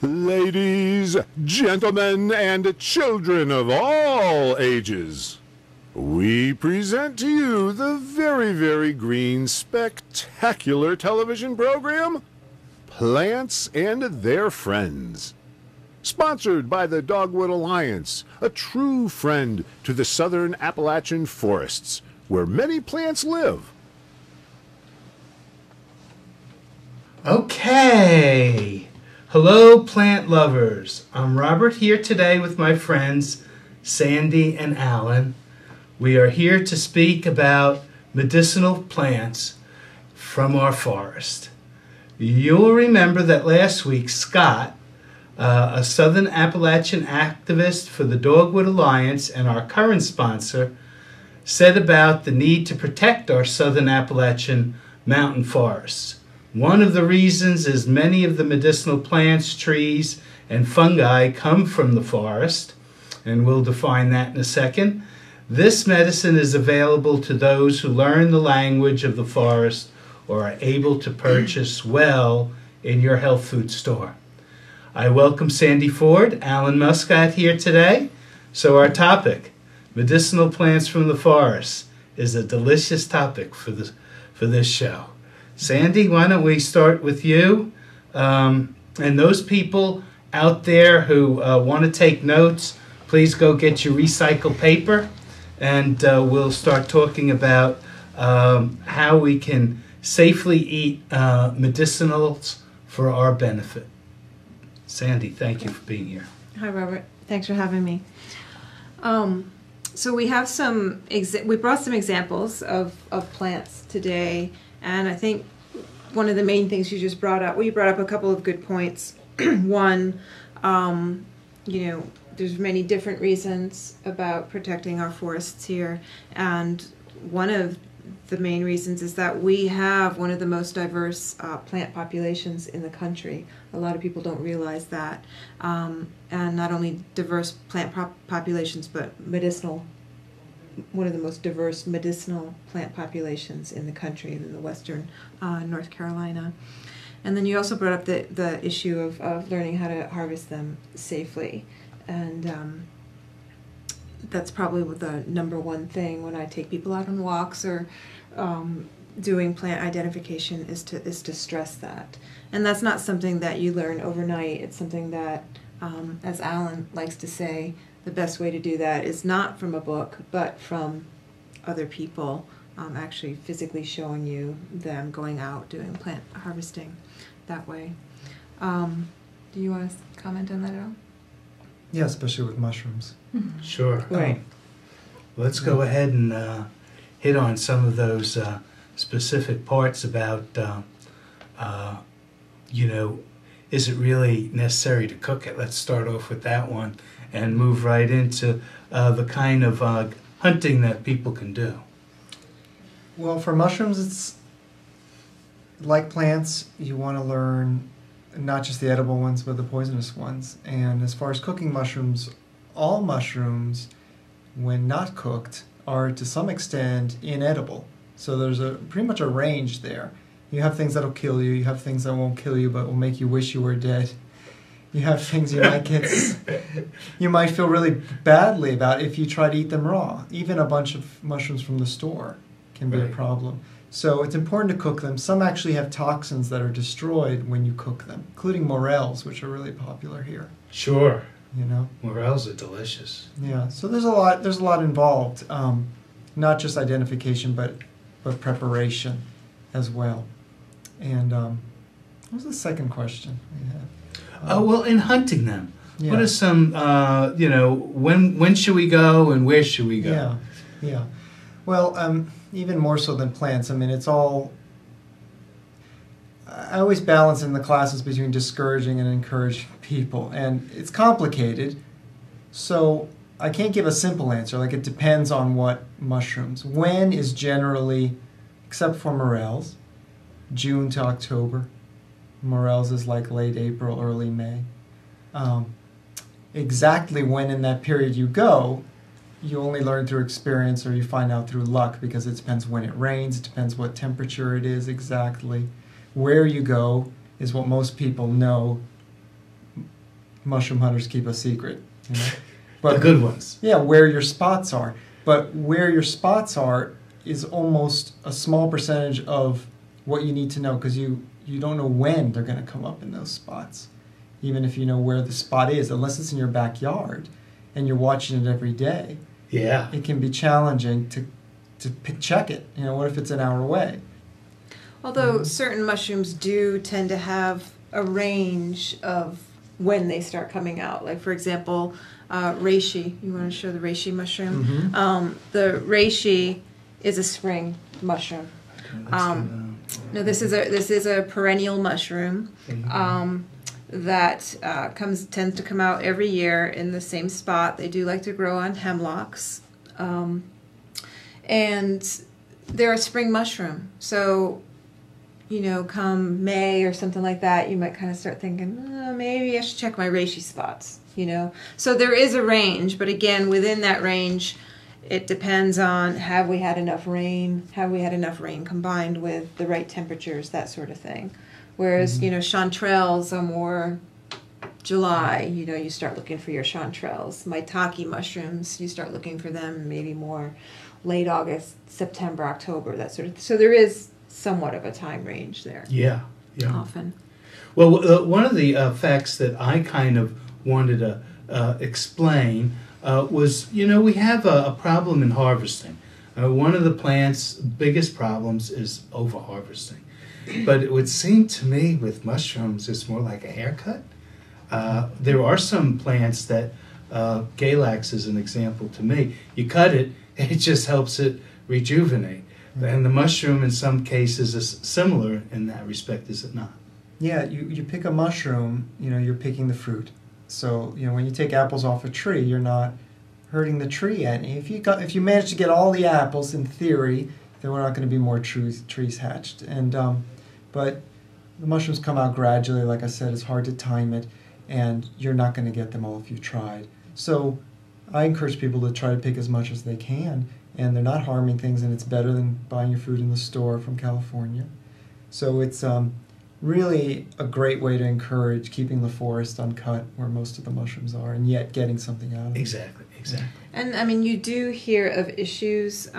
Ladies, gentlemen, and children of all ages, we present to you the very, very green, spectacular television program, Plants and Their Friends. Sponsored by the Dogwood Alliance, a true friend to the southern Appalachian forests, where many plants live. Okay. Hello, plant lovers. I'm Robert here today with my friends Sandy and Alan. We are here to speak about medicinal plants from our forest. You'll remember that last week Scott, a Southern Appalachian activist for the Dogwood Alliance and our current sponsor, said about the need to protect our Southern Appalachian mountain forests. One of the reasons is many of the medicinal plants, trees, and fungi come from the forest, and we'll define that in a second. This medicine is available to those who learn the language of the forest or are able to purchase well in your health food store. I welcome Sandy Ford, Alan Muscott here today. So our topic, medicinal plants from the forest, is a delicious topic for this show. Sandy, why don't we start with you? And those people out there who want to take notes, please go get your recycled paper, and we'll start talking about how we can safely eat medicinals for our benefit. Sandy, thank you for being here. Hi, Robert. Thanks for having me. So we have we brought some examples of plants today. And I think one of the main things you just brought up, well, you brought up a couple of good points. One, there's many different reasons about protecting our forests here. And one of the main reasons is that we have one of the most diverse plant populations in the country. A lot of people don't realize that. And not only diverse plant populations, but one of the most diverse medicinal plant populations in the country, in the western North Carolina. And then you also brought up the issue of learning how to harvest them safely. And that's probably the number one thing when I take people out on walks or doing plant identification is to stress that. And that's not something that you learn overnight. It's something that, as Alan likes to say, the best way to do that is not from a book, but from other people actually physically showing you them going out doing plant harvesting that way. Do you want to comment on that at all? Yeah, especially with mushrooms. Sure. Right. Let's go ahead and hit on some of those specific parts about, is it really necessary to cook it? Let's start off with that one and move right into the kind of hunting that people can do. Well, for mushrooms, it's like plants. You want to learn not just the edible ones, but the poisonous ones. And as far as cooking mushrooms, all mushrooms, when not cooked, are to some extent inedible. So there's pretty much a range there. You have things that'll kill you. You have things that won't kill you, but will make you wish you were dead. You have things you might feel really badly about if you try to eat them raw. Even a bunch of mushrooms from the store can be a problem. So it's important to cook them. Some actually have toxins that are destroyed when you cook them, including morels, which are really popular here. Sure. You know, morels are delicious. Yeah. So there's a lot involved, not just identification, but preparation as well. And what was the second question we had? Well, in hunting them, yeah. What are some, when should we go and where should we go? Yeah. Well, even more so than plants. I mean, it's all. I always balance in the classes between discouraging and encouraging people, and it's complicated. So I can't give a simple answer. Like, it depends on what mushrooms. When is generally, except for morels, June to October. Morels is like late April, early May. Exactly when in that period you go, you only learn through experience or you find out through luck, because it depends when it rains, it depends what temperature it is exactly. Where you go is what most people know mushroom hunters keep a secret. You know? The good ones. Yeah, where your spots are. But where your spots are is almost a small percentage of what you need to know, because you don't know when they're going to come up in those spots. Even if you know where the spot is, unless it's in your backyard and you're watching it every day. Yeah. It can be challenging to check it. You know, what if it's an hour away? Although certain mushrooms do tend to have a range of when they start coming out. Like, for example, reishi. You want to show the reishi mushroom? Mm-hmm. The reishi is a spring mushroom. No, this is a perennial mushroom that tends to come out every year in the same spot. They do like to grow on hemlocks, and they're a spring mushroom. So, you know, come May or something like that, you might kind of start thinking, oh, maybe I should check my reishi spots. You know, so there is a range, but again, within that range, it depends on, have we had enough rain? Have we had enough rain combined with the right temperatures, that sort of thing. Whereas, you know, chanterelles are more July, you know, you start looking for your chanterelles. Maitake mushrooms, you start looking for them maybe more late August, September, October, that sort of. So there is somewhat of a time range there. Yeah, yeah. Often. Well, one of the facts that I kind of wanted to explain was, you know, we have a problem in harvesting. One of the plant's biggest problems is over-harvesting. But it would seem to me with mushrooms, it's more like a haircut. There are some plants that, Galax is an example to me. You cut it, it just helps it rejuvenate. And the mushroom in some cases is similar in that respect, is it not? Yeah, you pick a mushroom, you know, you're picking the fruit. So, you know, when you take apples off a tree, you're not hurting the tree any. If you manage to get all the apples, in theory, then we're not going to be more trees hatched. And but the mushrooms come out gradually. Like I said, it's hard to time it, and you're not going to get them all if you tried. So I encourage people to try to pick as much as they can, and they're not harming things, and it's better than buying your fruit in the store from California. So it's really a great way to encourage keeping the forest uncut where most of the mushrooms are, and yet getting something out of it. Exactly. And I mean, you do hear of issues,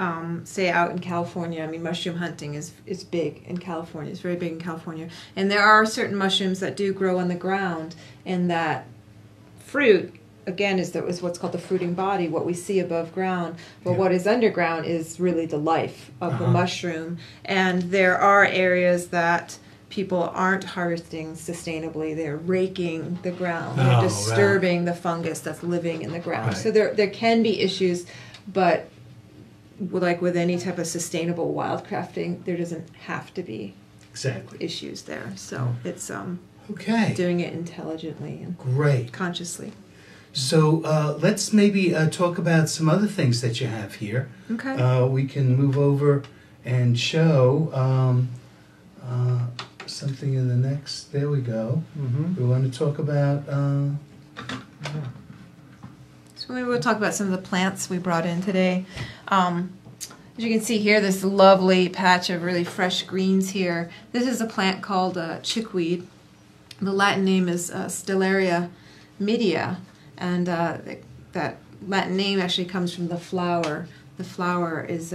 say out in California. I mean, mushroom hunting is big in California. It's very big in California. And there are certain mushrooms that do grow on the ground, and that fruit, again, is what's called the fruiting body, what we see above ground. But what is underground is really the life of the mushroom. And there are areas that people aren't harvesting sustainably. They're raking the ground. They're disturbing the fungus that's living in the ground. So there can be issues, but like with any type of sustainable wildcrafting, there doesn't have to be issues there. So it's doing it intelligently and consciously. So let's maybe talk about some other things that you have here. Okay. We can move over and show something in the next. There we go. We want to talk about. So maybe we'll talk about some of the plants we brought in today. As you can see here, this lovely patch of really fresh greens here. This is a plant called chickweed. The Latin name is Stellaria midea, and that Latin name actually comes from the flower. The flower is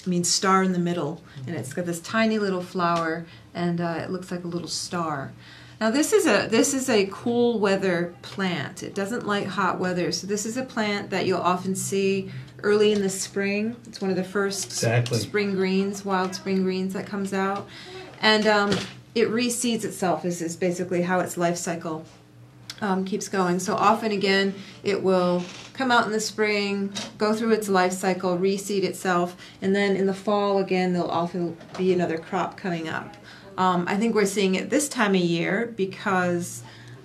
means star in the middle, and it's got this tiny little flower, and it looks like a little star. Now this is a cool weather plant. It doesn't like hot weather, so this is a plant that you'll often see early in the spring. It's one of the first spring greens, wild spring greens that comes out, and it reseeds itself. Is basically how its life cycle keeps going. So often, again, it will come out in the spring, go through its life cycle, reseed itself, and then in the fall, again, there'll often be another crop coming up. I think we're seeing it this time of year because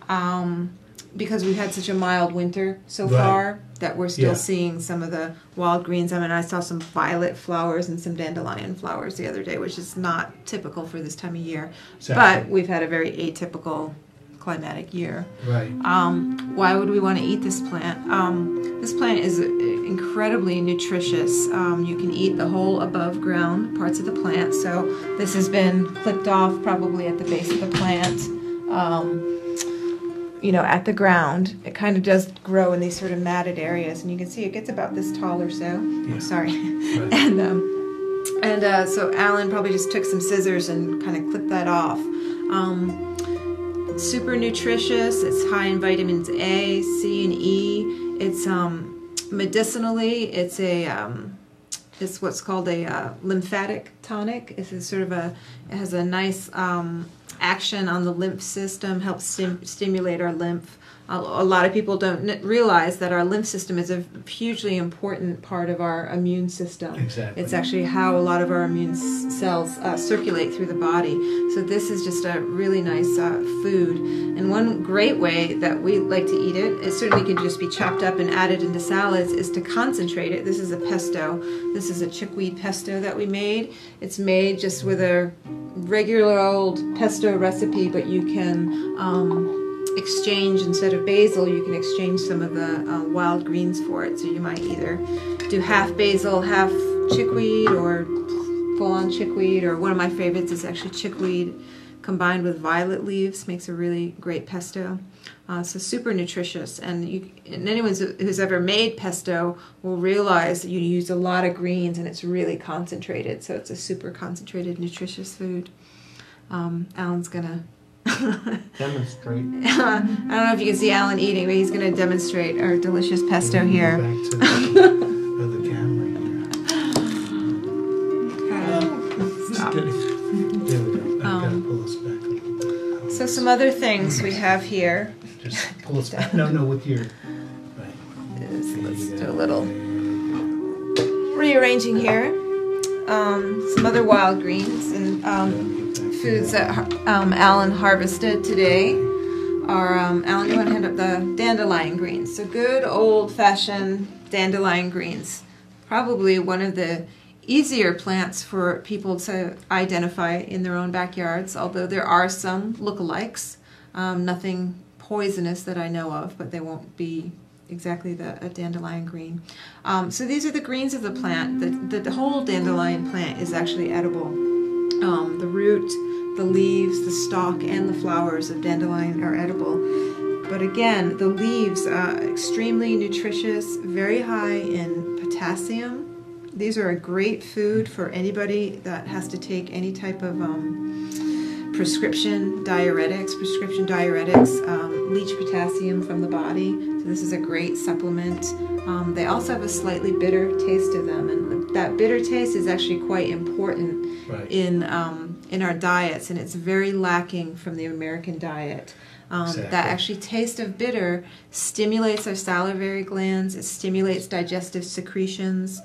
we've had such a mild winter so far that we're still seeing some of the wild greens. I mean, I saw some violet flowers and some dandelion flowers the other day, which is not typical for this time of year. But we've had a very atypical climatic year. Why would we want to eat this plant? This plant is incredibly nutritious. You can eat the whole above ground parts of the plant. So this has been clipped off probably at the base of the plant. at the ground. It kind of does grow in these sort of matted areas, and you can see it gets about this tall or so. Yeah. Sorry. Right. And so Alan probably just took some scissors and kind of clipped that off. Super nutritious. It's high in vitamins A, C, and E. It's medicinally. It's what's called a lymphatic tonic. It has a nice action on the lymph system. Helps stimulate our lymph. A lot of people don't realize that our lymph system is a hugely important part of our immune system. Exactly. It's actually how a lot of our immune cells circulate through the body. So this is just a really nice food. And one great way that we like to eat it certainly can just be chopped up and added into salads, is to concentrate it. This is a pesto. This is a chickweed pesto that we made. It's made just with a regular old pesto recipe, but you can exchange, instead of basil, you can exchange some of the wild greens for it. So you might either do half basil, half chickweed, or full-on chickweed, or one of my favorites is actually chickweed combined with violet leaves. Makes a really great pesto. So super nutritious, and anyone who's ever made pesto will realize that you use a lot of greens and it's really concentrated. So it's a super concentrated, nutritious food. Alan's gonna Demonstrate. I don't know if you can see Alan eating, but he's going to demonstrate our delicious pesto here. Back to the camera here. Stop. There we go. I've got to pull us back a little bit. So some other things we have here. Just pull us back. No, with your... Right. Let's do a little rearranging here. Some other wild greens and foods that Alan harvested today are, Alan, you want to hand up the dandelion greens. So good old-fashioned dandelion greens. Probably one of the easier plants for people to identify in their own backyards, although there are some lookalikes. Nothing poisonous that I know of, but they won't be exactly a dandelion green. So these are the greens of the plant. The whole dandelion plant is actually edible. The root, the leaves, the stalk, and the flowers of dandelion are edible. But again, the leaves are extremely nutritious, very high in potassium. These are a great food for anybody that has to take any type of prescription diuretics, leach potassium from the body. So this is a great supplement. They also have a slightly bitter taste to them, and that bitter taste is actually quite important in our diets, and it's very lacking from the American diet. Exactly. That actually taste of bitter stimulates our salivary glands. It stimulates digestive secretions.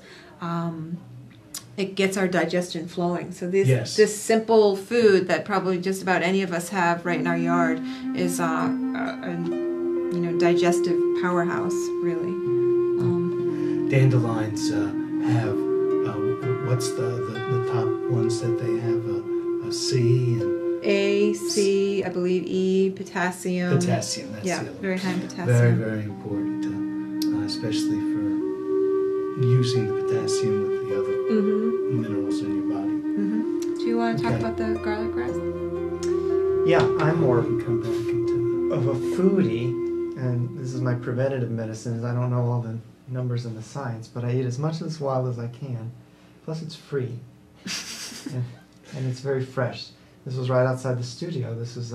It gets our digestion flowing. So this simple food that probably just about any of us have right in our yard is a digestive powerhouse, really. Dandelions have what's the top ones that they have? A C and A, C, I believe E, potassium. Potassium, that's the other one. Very high in potassium. Very, very important, especially for using the potassium with the other minerals in your body. Do you want to talk about the garlic grass? Yeah, I'm more We can come back into of a foodie, and this is my preventative medicine. I don't know all the numbers and the science, but I eat as much of this wild as I can. Plus, it's free, and it's very fresh. This was right outside the studio. This is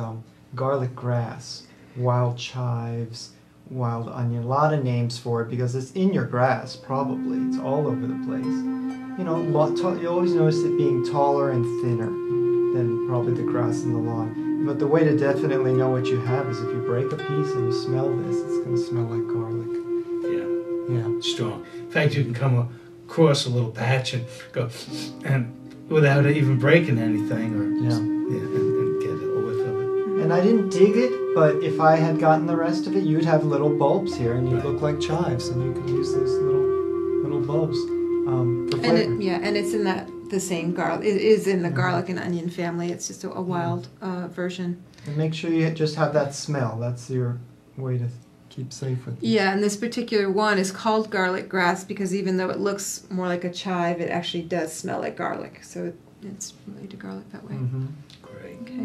garlic grass, wild chives, wild onion. A lot of names for it because it's in your grass. Probably it's all over the place. You always notice it being taller and thinner than probably the grass in the lawn. But the way to definitely know what you have is if you break a piece and you smell this, it's going to smell like garlic. Yeah. strong. In fact, you can come across a little patch and go, and without even breaking anything, or and get a whiff of it. And I didn't dig it, but if I had gotten the rest of it, you'd have little bulbs here, and you'd look like chives, and you could use those little bulbs for flavor. And it's in the same garlic. It is in the garlic and onion family. It's just a wild version. And make sure you just have that smell. That's your way to keep safe with it. Yeah, and this particular one is called garlic grass because even though it looks more like a chive, it actually does smell like garlic. So it's related to garlic that way. Mm-hmm. Great. Okay.